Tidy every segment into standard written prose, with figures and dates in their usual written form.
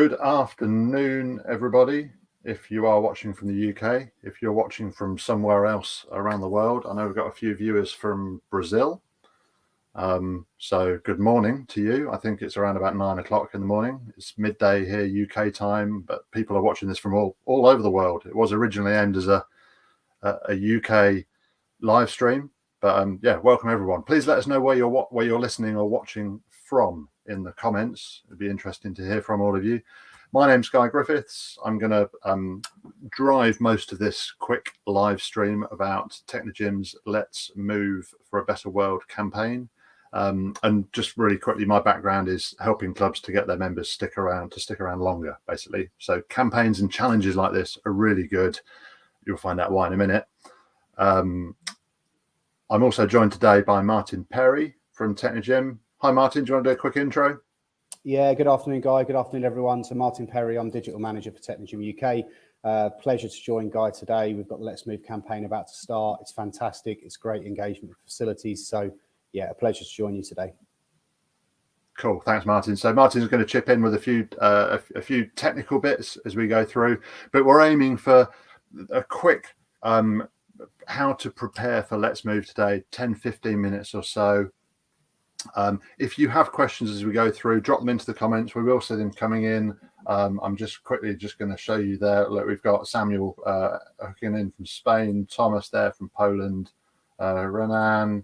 Good afternoon, everybody. If you are watching from the UK, if you're watching from somewhere else around the world, I know we've got a few viewers from Brazil. So good morning to you. I think it's around about 9 o'clock in the morning. It's midday here, UK time, but people are watching this from all over the world. It was originally aimed as a UK live stream, but yeah, welcome everyone. Please let us know where you're listening or watching from in the comments. It'd be interesting to hear from all of you. My name's Guy Griffiths. I'm going to drive most of this quick live stream about Technogym's Let's Move for a Better World campaign. And just really quickly, my background is helping clubs to get their members stick around longer, basically. So campaigns and challenges like this are really good. You'll find out why in a minute. I'm also joined today by Martin Perry from Technogym. Hi, Martin. Do you want to do a quick intro? Yeah, good afternoon, Guy. Good afternoon, everyone. So Martin Perry, I'm Digital Manager for Technogym UK. Pleasure to join Guy today. We've got the Let's Move campaign about to start. It's fantastic. It's great engagement with facilities. So yeah, a pleasure to join you today. Cool. Thanks, Martin. So Martin's going to chip in with a few technical bits as we go through, but we're aiming for a quick how to prepare for Let's Move today, 10-15 minutes or so. If you have questions as we go through, drop them into the comments. We will see them coming in. I'm just quickly going to show you there. Look, we've got Samuel hooking in from Spain, Thomas there from Poland, Renan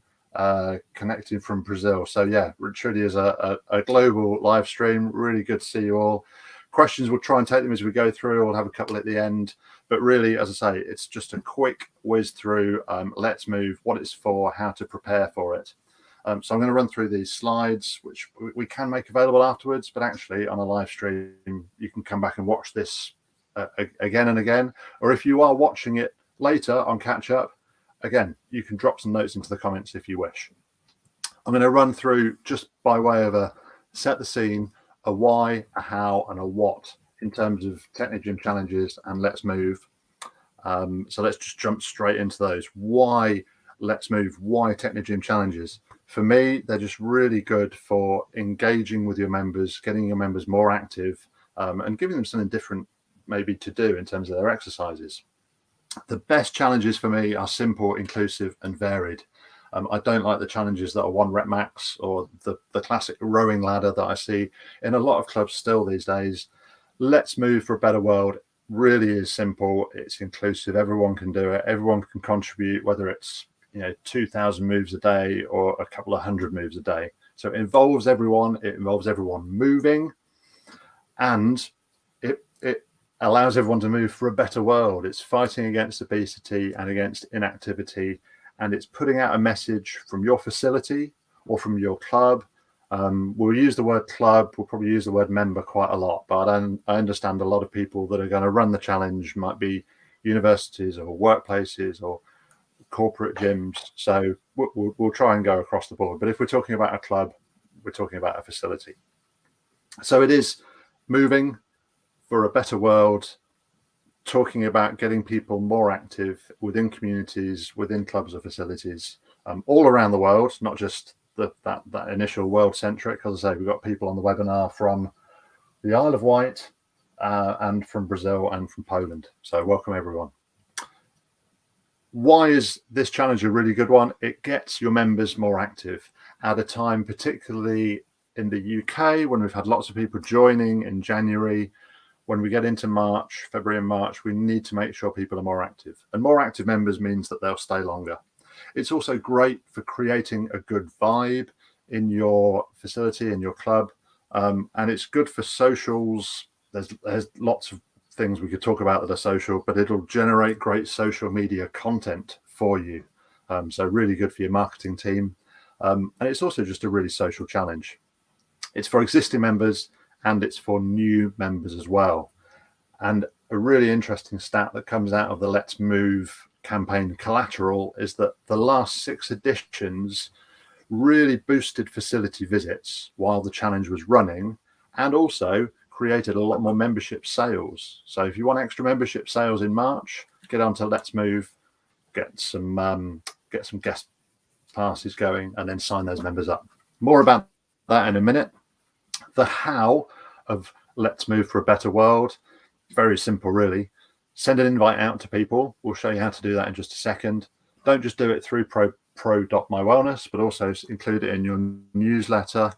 connecting from Brazil. So yeah, it truly is a global live stream. Really good to see you all. Questions, we'll try and take them as we go through. We'll have a couple at the end. But really, as I say, it's just a quick whiz through Let's Move, what it's for, how to prepare for it. So I'm going to run through these slides, which we can make available afterwards, but actually on a live stream, you can come back and watch this again and again. Or if you are watching it later on catch up, again, you can drop some notes into the comments if you wish. I'm going to run through just by way of a set the scene, a why, a how, and a what in terms of Technogym challenges and Let's Move. So let's just jump straight into those. Why Let's Move? Why Technogym challenges? For me, they're just really good for engaging with your members, getting your members more active, and giving them something different maybe to do in terms of their exercises. The best challenges for me are simple, inclusive, and varied. I don't like the challenges that are 1 rep max or the classic rowing ladder that I see in a lot of clubs still these days. Let's Move for a Better World really is simple. It's inclusive. Everyone can do it. Everyone can contribute, whether it's 2,000 moves a day or a couple of 100 moves a day. So it involves everyone. It involves everyone moving, and it allows everyone to move for a better world. It's fighting against obesity and against inactivity, and it's putting out a message from your facility or from your club. We'll use the word club. We'll probably use the word member quite a lot, but I understand a lot of people that are going to run the challenge might be universities or workplaces or corporate gyms. So we'll try and go across the board. But if we're talking about a club, we're talking about a facility. So it is moving for a better world, talking about getting people more active within communities, within clubs or facilities, all around the world, not just that initial world centric. As I say, we've got people on the webinar from the Isle of Wight and from Brazil and from Poland. So welcome everyone. Why is this challenge a really good one? It gets your members more active at a time, particularly in the UK, when we've had lots of people joining in January. When we get into March, February and March, we need to make sure people are more active. And more active members means that they'll stay longer. It's also great for creating a good vibe in your facility, in your club. And it's good for socials. There's lots of things we could talk about that are social, but it'll generate great social media content for you. So really good for your marketing team. And it's also just a really social challenge. It's for existing members and it's for new members as well. And a really interesting stat that comes out of the Let's Move campaign collateral is that the last 6 editions really boosted facility visits while the challenge was running, and also created a lot more membership sales. So if you want extra membership sales in March, get onto Let's Move, get some guest passes going, and then sign those members up. More about that in a minute. The how of Let's Move for a Better World. Very simple, really. Send an invite out to people. We'll show you how to do that in just a second. Don't just do it through pro.mywellness, but also include it in your newsletter.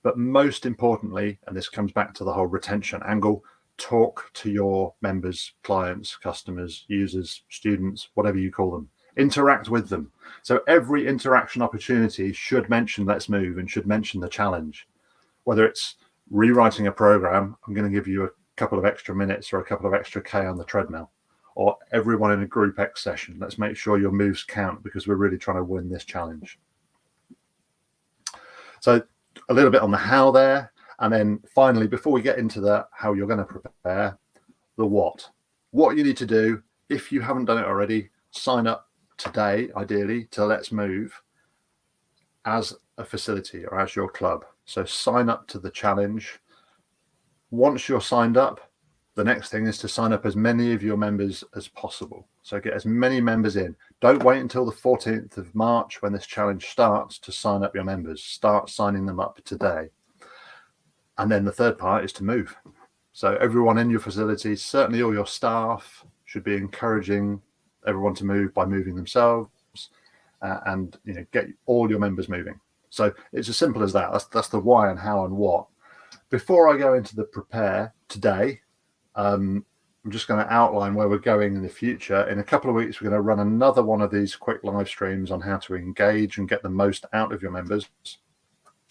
But most importantly, and this comes back to the whole retention angle, talk to your members, clients, customers, users, students, whatever you call them. Interact with them. So every interaction opportunity should mention Let's Move and should mention the challenge. Whether it's rewriting a program, I'm going to give you a couple of extra minutes or a couple of extra K on the treadmill, or everyone in a group X session. Let's make sure your moves count because we're really trying to win this challenge. So a little bit on the how there. And then finally, before we get into the how you're going to prepare, the what. What you need to do, if you haven't done it already, sign up today, ideally, to Let's Move as a facility or as your club. So sign up to the challenge. Once you're signed up, the next thing is to sign up as many of your members as possible. So get as many members in. Don't wait until the 14th of March when this challenge starts to sign up your members. Start signing them up today. And then the third part is to move. So everyone in your facility, certainly all your staff, should be encouraging everyone to move by moving themselves, and get all your members moving. So it's as simple as that. That's the why and how and what. Before I go into the prepare today, I'm just going to outline where we're going in the future. In a couple of weeks, we're going to run another one of these quick live streams on how to engage and get the most out of your members.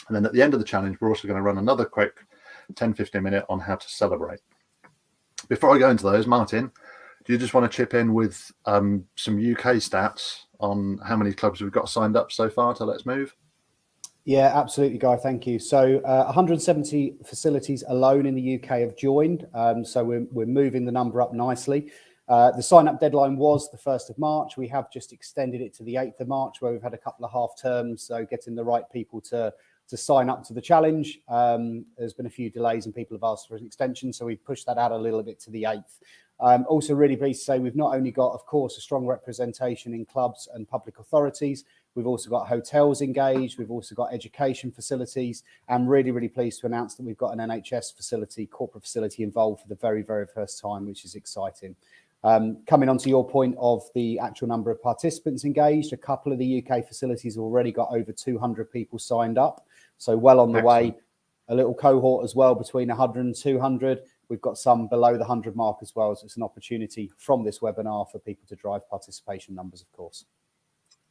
And then at the end of the challenge, we're also going to run another quick 10-15 minute on how to celebrate. Before I go into those, Martin, do you just want to chip in with some UK stats on how many clubs we've got signed up so far to Let's Move? Yeah, absolutely, Guy. Thank you. So 170 facilities alone in the UK have joined. So we're moving the number up nicely. The sign-up deadline was the 1st of March. We have just extended it to the 8th of March, where we've had a couple of half terms. So getting the right people to sign up to the challenge. There's been a few delays and people have asked for an extension. So we've pushed that out a little bit to the 8th. Also really pleased to say we've not only got, of course, a strong representation in clubs and public authorities, we've also got hotels engaged, we've also got education facilities. I'm really, really pleased to announce that we've got an NHS facility, corporate facility involved for the very, very first time, which is exciting. Coming on to your point of the actual number of participants engaged, a couple of the UK facilities have already got over 200 people signed up. So well on the way, a little cohort as well between 100 and 200. We've got some below the 100 mark as well. So it's an opportunity from this webinar for people to drive participation numbers, of course.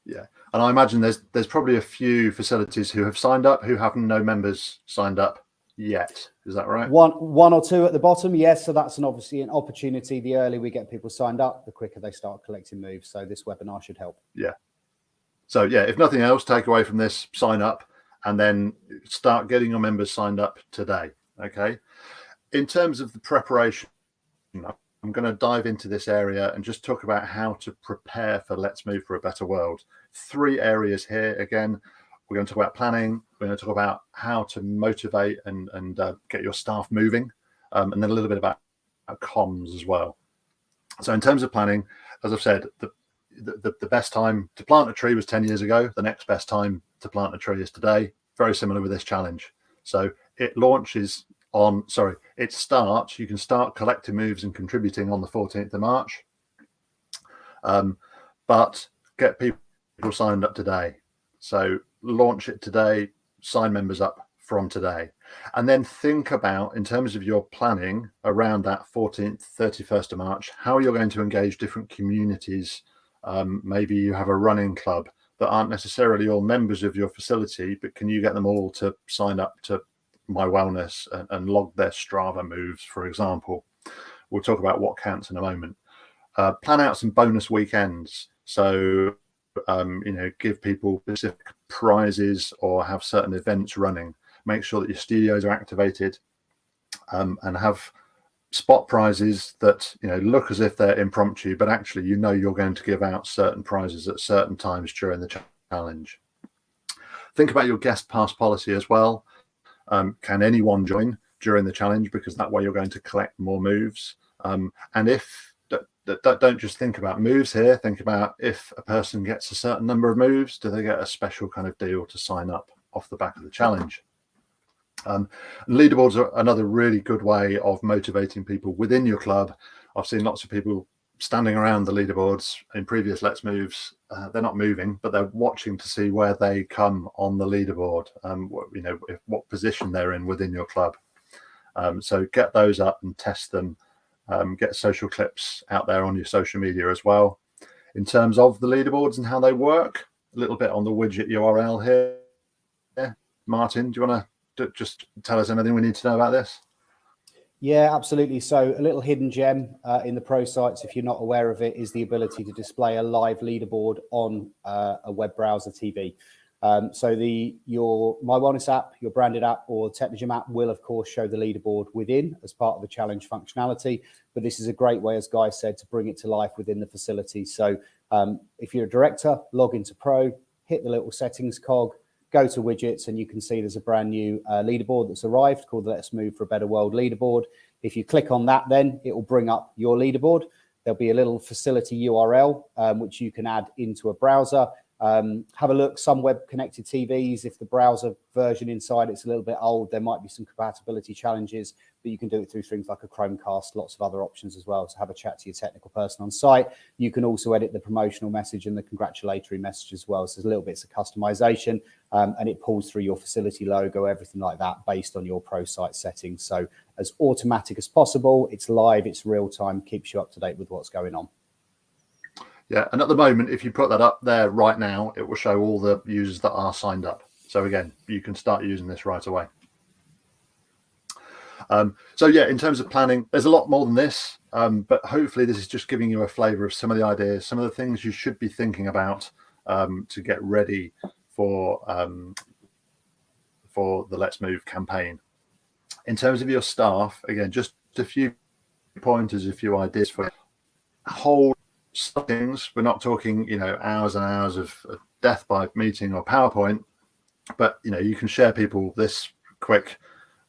Yeah, and I imagine there's probably a few facilities who have signed up who have no members signed up yet. Is that right? One or two at the bottom, yes. So that's obviously an opportunity. The earlier we get people signed up, the quicker they start collecting moves. So this webinar should help. Yeah. So yeah, if nothing else, take away from this, sign up and then start getting your members signed up today. Okay. In terms of the preparation, I'm going to dive into this area and just talk about how to prepare for Let's Move for a Better World. 3 areas here. Again, we're going to talk about planning. We're going to talk about how to motivate and get your staff moving, and then a little bit about comms as well. So in terms of planning, as I've said, the best time to plant a tree was 10 years ago. The next best time to plant a tree is today. Very similar with this challenge. So it launches it starts, you can start collecting moves and contributing on the 14th of March. But get people signed up today. So launch it today, sign members up from today. And then think about, in terms of your planning around that 14th, 31st of March, how you're going to engage different communities. Maybe you have a running club that aren't necessarily all members of your facility, but can you get them all to sign up to My Wellness and log their Strava moves, for example? We'll talk about what counts in a moment. Plan out some bonus weekends. So, give people specific prizes or have certain events running. Make sure that your studios are activated, and have spot prizes that look as if they're impromptu, but actually you're going to give out certain prizes at certain times during the challenge. Think about your guest pass policy as well. Can anyone join during the challenge? Because that way you're going to collect more moves. And if don't just think about moves here, think about if a person gets a certain number of moves, do they get a special kind of deal to sign up off the back of the challenge? And leaderboards are another really good way of motivating people within your club. I've seen lots of people standing around the leaderboards in previous Let's Moves. They're not moving, but they're watching to see where they come on the leaderboard, what position they're in within your club. So get those up and test them. Get social clips out there on your social media as well. In terms of the leaderboards and how they work, a little bit on the widget URL here. Martin, do you want to just tell us anything we need to know about this? Yeah, absolutely. So a little hidden gem in the pro sites, if you're not aware of it, is the ability to display a live leaderboard on a web browser TV. So your My Wellness app, your branded app, or Technogym app will, of course, show the leaderboard within as part of the challenge functionality. But this is a great way, as Guy said, to bring it to life within the facility. So if you're a director, log into Pro, hit the little settings cog, go to widgets, and you can see there's a brand new leaderboard that's arrived called the Let's Move for a Better World leaderboard. If you click on that, then it will bring up your leaderboard. There'll be a little facility URL, which you can add into a browser. Have a look, some web connected TVs, if the browser version inside it's a little bit old, there might be some compatibility challenges, but you can do it through things like a Chromecast, lots of other options as well. So have a chat to your technical person on site. You can also edit the promotional message and the congratulatory message as well. So there's little bits of customization, and it pulls through your facility logo, everything like that, based on your pro site settings. So as automatic as possible, it's live, it's real time, keeps you up to date with what's going on. Yeah, and at the moment, if you put that up there right now, it will show all the users that are signed up. So again, you can start using this right away. So yeah, in terms of planning, there's a lot more than this, but hopefully this is just giving you a flavor of some of the ideas, some of the things you should be thinking about to get ready for the Let's Move campaign. In terms of your staff, again, just a few pointers, a few ideas for whole things. We're not talking, hours and hours of death by meeting or PowerPoint, but you can share people this quick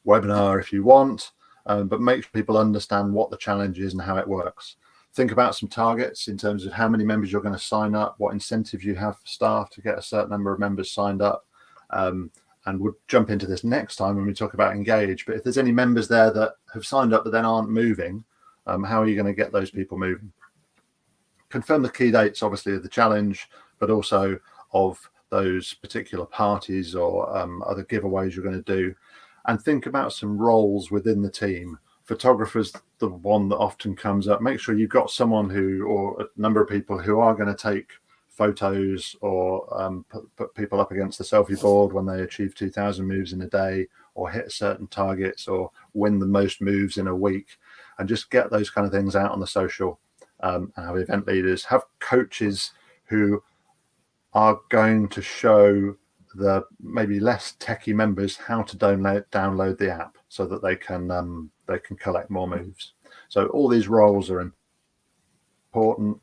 webinar if you want, but make sure people understand what the challenge is and how it works. Think about some targets in terms of how many members you're going to sign up, what incentives you have for staff to get a certain number of members signed up, and we'll jump into this next time when we talk about engage. But if there's any members there that have signed up but then aren't moving, how are you going to get those people moving? Confirm the key dates, obviously, of the challenge, but also of those particular parties or other giveaways you're going to do. And think about some roles within the team. Photographer's the one that often comes up. Make sure you've got someone or a number of people who are going to take photos or put people up against the selfie board when they achieve 2,000 moves in a day or hit certain targets or win the most moves in a week. And just get those kind of things out on the social. And have event leaders, have coaches who are going to show the maybe less techie members how to download the app so that they can collect more moves. So all these roles are important.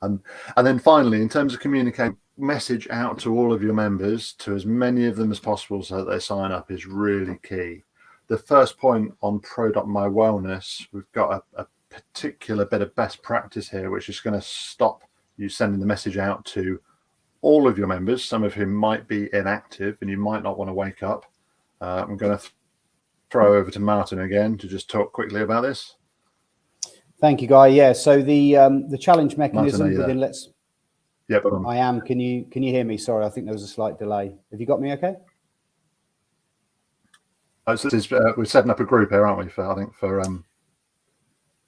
And then finally, in terms of communicating, message out to all of your members, to as many of them as possible so that they sign up, is really key. The first point on pro.mywellness, we've got a particular bit of best practice here, which is going to stop you sending the message out to all of your members, some of whom might be inactive and you might not want to wake up. I'm going to throw over to Martin again to just talk quickly about this. Thank you, Guy. Yeah, so the challenge mechanism Martin, within Let's... Yeah, I am. Can you hear me? Sorry, I think there was a slight delay. Have you got me okay? So this is, we're setting up a group here, aren't we?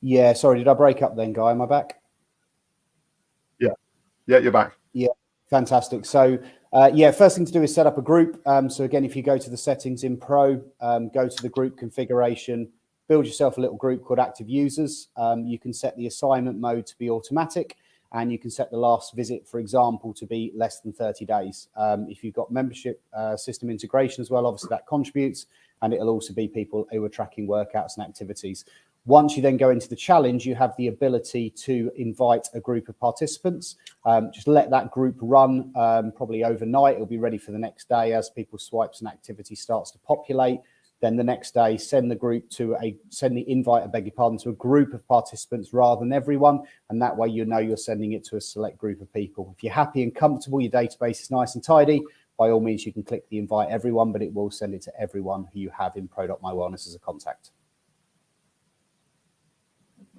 Yeah, sorry, did I break up then, Guy? Am I back? Yeah, you're back. Yeah, fantastic. So first thing to do is set up a group. So again, if you go to the settings in Pro, go to the group configuration, build yourself a little group called active users. You can set the assignment mode to be automatic, and you can set the last visit, for example, to be less than 30 days. If you've got membership system integration as well, obviously that contributes, and it'll also be people who are tracking workouts and activities. Once you then go into the challenge, you have the ability to invite a group of participants. Just let that group run probably overnight. It'll be ready for the next day as people swipes and activity starts to populate. Then the next day, send the invite, I beg your pardon, to a group of participants rather than everyone. And that way, you're sending it to a select group of people. If you're happy and comfortable, your database is nice and tidy, by all means, you can click the invite everyone, but it will send it to everyone who you have in Pro.MyWellness as a contact.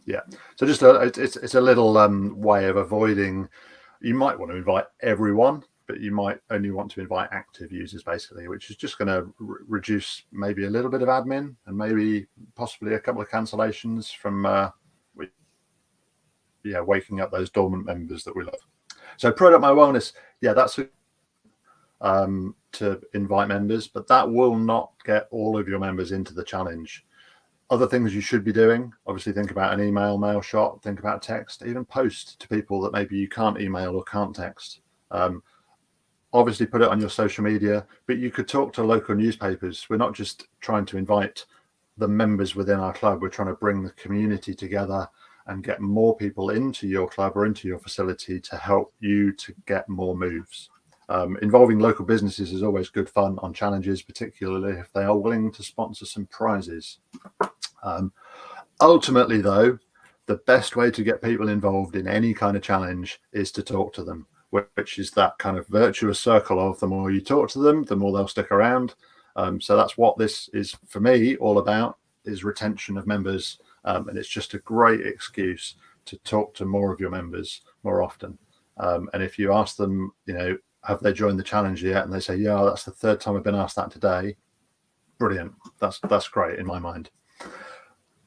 Yeah, so just it's a little way of avoiding. You might want to invite everyone, but you might only want to invite active users, basically, which is just going to reduce maybe a little bit of admin and maybe possibly a couple of cancellations from waking up those dormant members that we love. So Pro.MyWellness, yeah, that's to invite members, but that will not get all of your members into the challenge. Other things you should be doing, obviously think about an email, mail shot, think about text, even post to people that maybe you can't email or can't text. Obviously put it on your social media, but you could talk to local newspapers. We're not just trying to invite the members within our club. We're trying to bring the community together and get more people into your club or into your facility to help you to get more moves. Involving local businesses is always good fun on challenges, particularly if they are willing to sponsor some prizes. Ultimately, though, the best way to get people involved in any kind of challenge is to talk to them, which is that kind of virtuous circle of the more you talk to them, the more they'll stick around. So that's what this is for me all about, is retention of members. And it's just a great excuse to talk to more of your members more often. And if you ask them, have they joined the challenge yet? And they say, yeah, that's the third time I've been asked that today. Brilliant. That's great in my mind.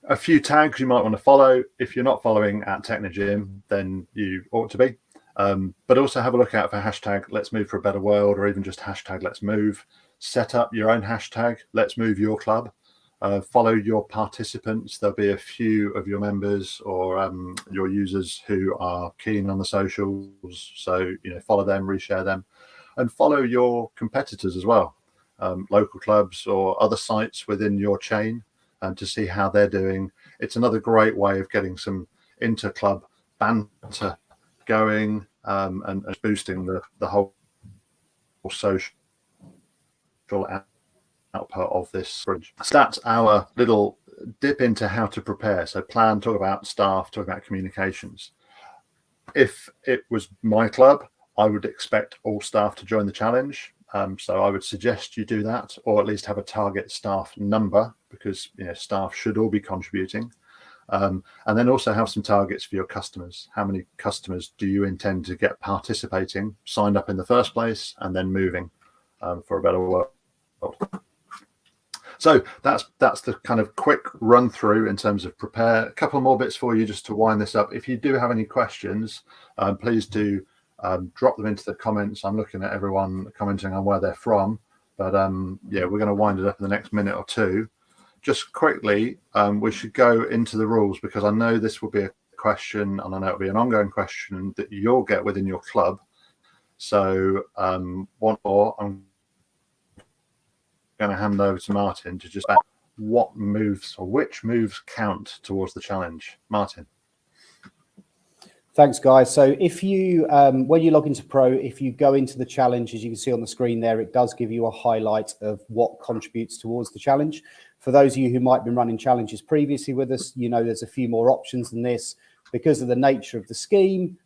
A few tags you might want to follow. If you're not following at Technogym, then you ought to be. But also have a look out for hashtag Let's Move for a Better World, or even just hashtag Let's Move. Set up your own hashtag, Let's Move Your Club. Follow your participants. There'll be a few of your members or your users who are keen on the socials. So, follow them, reshare them, and follow your competitors as well. Local clubs or other sites within your chain, to see how they're doing. It's another great way of getting some inter-club banter going and boosting the whole social output of this sprint. So that's our little dip into how to prepare. So plan, talk about staff, talk about communications. If it was my club, I would expect all staff to join the challenge. So I would suggest you do that, or at least have a target staff number, because staff should all be contributing. And then also have some targets for your customers. How many customers do you intend to get participating, signed up in the first place, and then moving for a better world? So that's the kind of quick run through in terms of prepare. A couple more bits for you just to wind this up. If you do have any questions, please do drop them into the comments. I'm looking at everyone commenting on where they're from, but yeah, we're going to wind it up in the next minute or two. Just quickly, we should go into the rules, because I know this will be a question, and I know it'll be an ongoing question that you'll get within your club. So one more, I'm going to hand over to Martin to just what moves or which moves count towards the challenge. Martin. Thanks, guys. So if you, when you log into Pro, if you go into the challenge, as you can see on the screen there, it does give you a highlight of what contributes towards the challenge. For those of you who might have been running challenges previously with us, there's a few more options than this. Because of the nature of the scheme,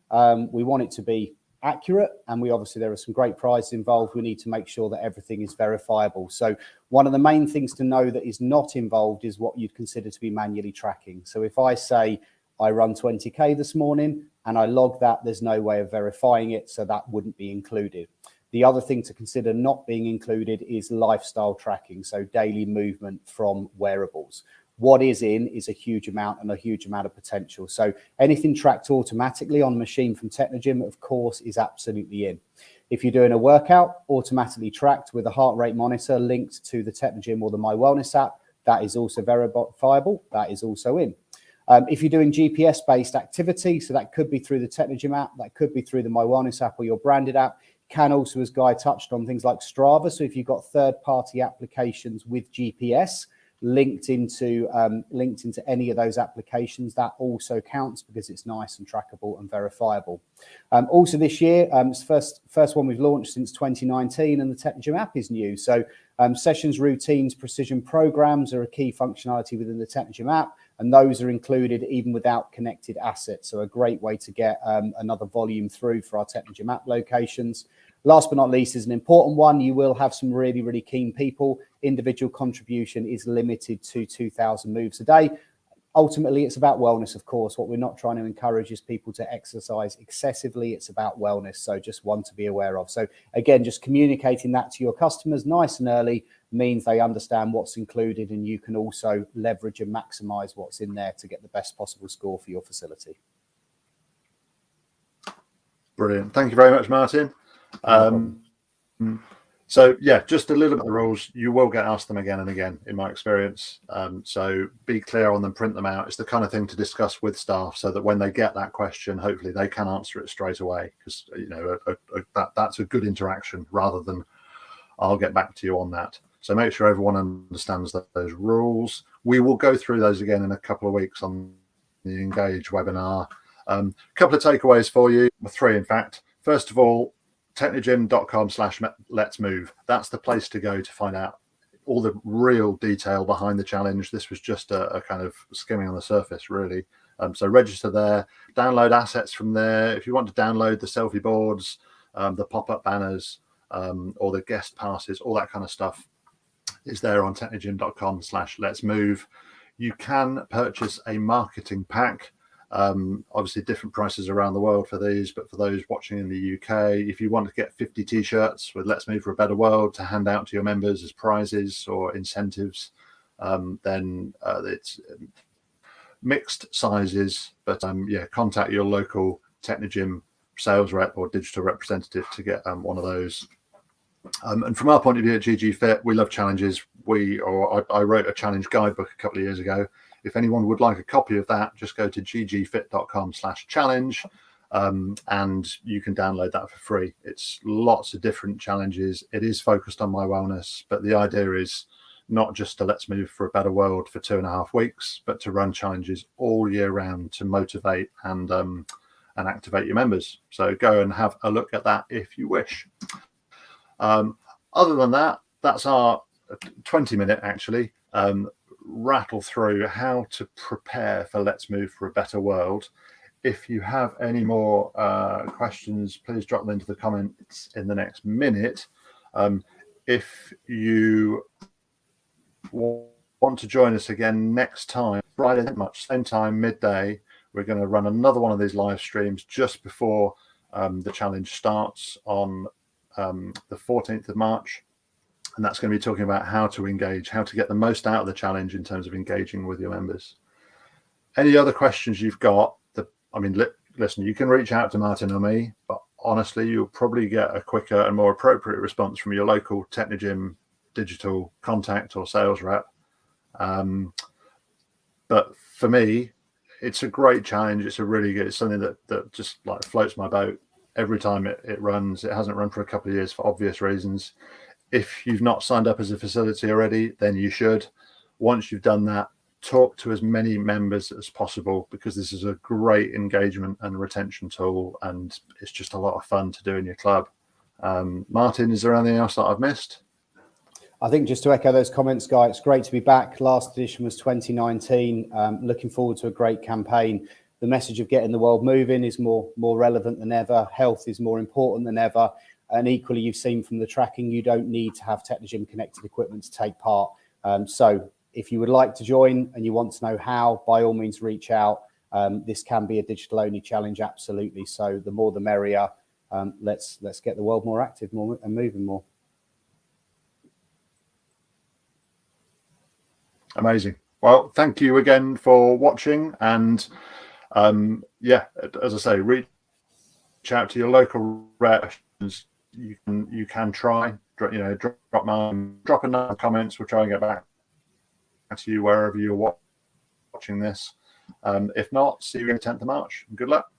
we want it to be accurate, and obviously there are some great prizes involved. We need to make sure that everything is verifiable. So one of the main things to know that is not involved is what you'd consider to be manually tracking. So if I say I run 20k this morning and I log that, there's no way of verifying it, so that wouldn't be included. The other thing to consider not being included is lifestyle tracking, so daily movement from wearables. What is in is a huge amount, and a huge amount of potential. So anything tracked automatically on a machine from Technogym, of course, is absolutely in. If you're doing a workout automatically tracked with a heart rate monitor linked to the Technogym or the My Wellness app, that is also verifiable. That is also in. If you're doing GPS-based activity, so that could be through the Technogym app, that could be through the My Wellness app or your branded app, can also, as Guy touched on, things like Strava. So if you've got third-party applications with GPS, linked into any of those applications, that also counts, because it's nice and trackable and verifiable. Also this year, it's first one we've launched since 2019, and the Technogym app is new. So sessions, routines, precision programs are a key functionality within the Technogym app, and those are included even without connected assets. So a great way to get another volume through for our Technogym app locations. Last but not least is an important one. You will have some really, really keen people. Individual contribution is limited to 2,000 moves a day. Ultimately, it's about wellness, of course. What we're not trying to encourage is people to exercise excessively. It's about wellness. So just one to be aware of. So again, just communicating that to your customers nice and early means they understand what's included, and you can also leverage and maximize what's in there to get the best possible score for your facility. Brilliant. Thank you very much, Martin. So yeah, just a little bit of the rules. You will get asked them again and again, in my experience. So be clear on them, print them out. It's the kind of thing to discuss with staff, so that when they get that question, hopefully they can answer it straight away. Because that's a good interaction, rather than I'll get back to you on that. So make sure everyone understands those rules. We will go through those again in a couple of weeks on the Engage webinar. A couple of takeaways for you, 3 in fact. First of all, technogym.com/LetsMove. That's the place to go to find out all the real detail behind the challenge. This was just a kind of skimming on the surface, really. So register there, download assets from there. If you want to download the selfie boards, the pop-up banners, or the guest passes, all that kind of stuff is there on technogym.com/LetsMove. You can purchase a marketing pack. Obviously different prices around the world for these, but for those watching in the UK, if you want to get 50 t-shirts with Let's Move for a Better World to hand out to your members as prizes or incentives, then it's mixed sizes, but yeah, contact your local Technogym sales rep or digital representative to get one of those. And from our point of view at GG Fit, we love challenges. I wrote a challenge guidebook a couple of years ago. If anyone would like a copy of that, just go to ggfit.com/challenge, and you can download that for free. It's lots of different challenges. It is focused on my wellness, but the idea is not just to Let's Move for a Better World for 2.5 weeks, but to run challenges all year round to motivate and activate your members. So go and have a look at that if you wish. Other than that, that's our 20-minute actually rattle through how to prepare for Let's Move for a Better World. If you have any more questions, please drop them into the comments in the next minute. If you want to join us again next time, Friday, same time, midday, we're going to run another one of these live streams just before the challenge starts on the 14th of March. And that's going to be talking about how to engage, how to get the most out of the challenge in terms of engaging with your members. Any other questions you've got? Listen, you can reach out to Martin or me, but honestly, you'll probably get a quicker and more appropriate response from your local Technogym digital contact or sales rep. But for me, it's a great challenge. It's it's something that just like floats my boat every time it runs. It hasn't run for a couple of years for obvious reasons. If you've not signed up as a facility already, then you should. Once you've done that, talk to as many members as possible, because this is a great engagement and retention tool, and it's just a lot of fun to do in your club. Martin, is there anything else that I've missed? I think just to echo those comments, Guy, it's great to be back. Last edition was 2019. Looking forward to a great campaign. The message of getting the world moving is more relevant than ever. Health is more important than ever. And equally, you've seen from the tracking, you don't need to have Technogym connected equipment to take part. So if you would like to join and you want to know how, by all means, reach out. This can be a digital only challenge, absolutely. So the more the merrier. Let's get the world more active, more and moving more. Amazing. Well, thank you again for watching. And yeah, as I say, reach out to your local reps. You can try, drop a note in comments. We'll try and get back to you wherever you're watching this. If not, see you on the 10th of March. Good luck.